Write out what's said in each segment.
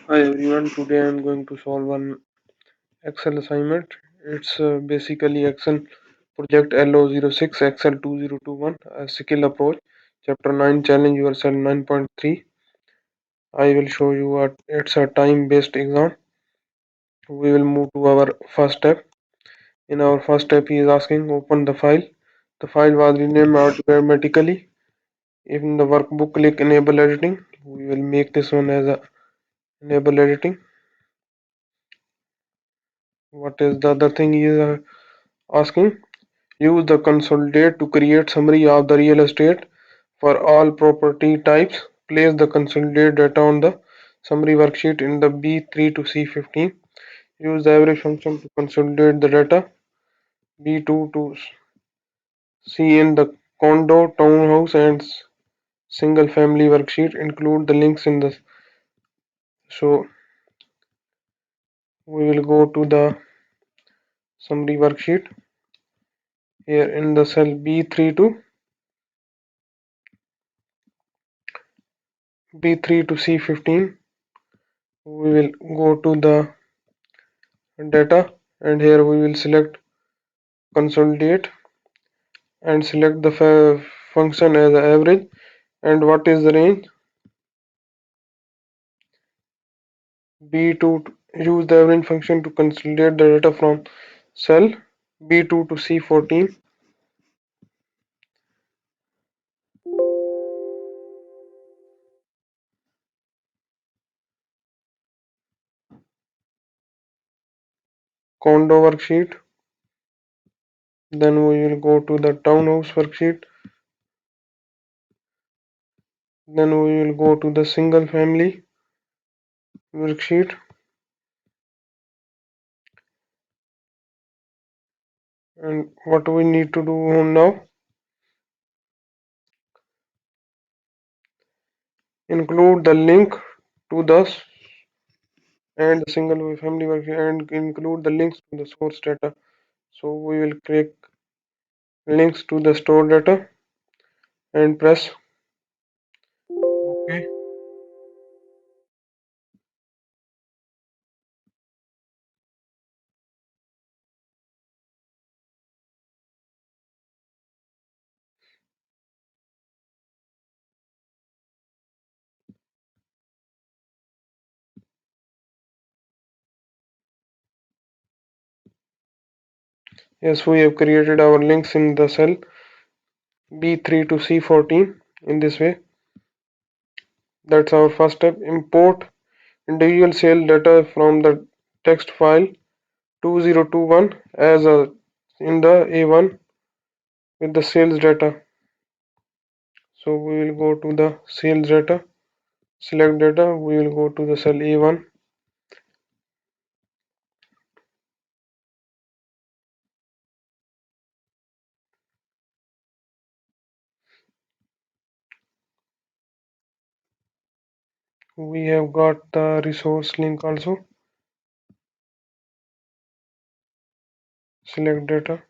Hi everyone, today I am going to solve one Excel assignment. It's basically Excel project LO06 Excel 2021 a skill approach chapter 9 challenge yourself 9.3. I will show you what it's a time based exam. We will move to our first step. In our first step he is asking open the file. The file was renamed automatically. In the workbook click enable editing. We will make this one as a enable editing. What is the other thing he is asking? Use the consolidate to create summary of the real estate for all property types. Place the consolidate data on the summary worksheet in the B3 to C15. Use the average function to consolidate the data. B2 to C in the condo, townhouse and single family worksheet. Include the links in the so we will go to the summary worksheet here in the cell B3 to C15. We will go to the data and here we will select consolidate and select the function as average. And what is the range? B2 use the average function to consolidate the data from cell B2 to C14. Condo worksheet. Then we will go to the townhouse worksheet. Then we will go to the single family worksheet. And what we need to do now, include the link to the and the single family worksheet and include the links to the source data. So we will click links to the store data and press OK. Yes, we have created our links in the cell B3 to C14 in this way. That's our first step. Import individual sale data from the text file 2021 as a in the A1 with the sales data. So we will go to the sales data, select data, we will go to the cell A1. We have got the resource link also. Select data.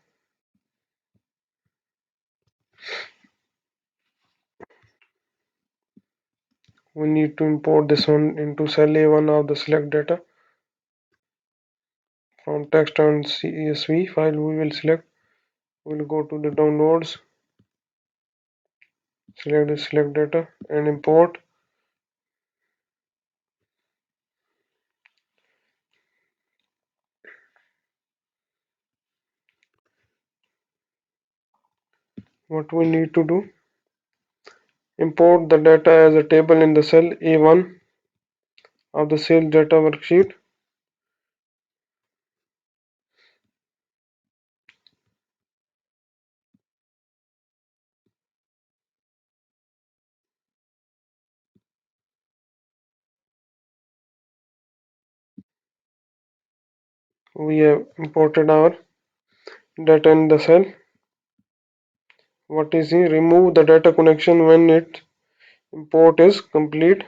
We need to import this one into cell A1 of the select data. From text and CSV file we will select. We will go to the downloads, select the select data and import. What we need to do, import the data as a table in the cell A1 of the sales data worksheet. We have imported our data in the cell. What is here? Remove the data connection when its import is complete.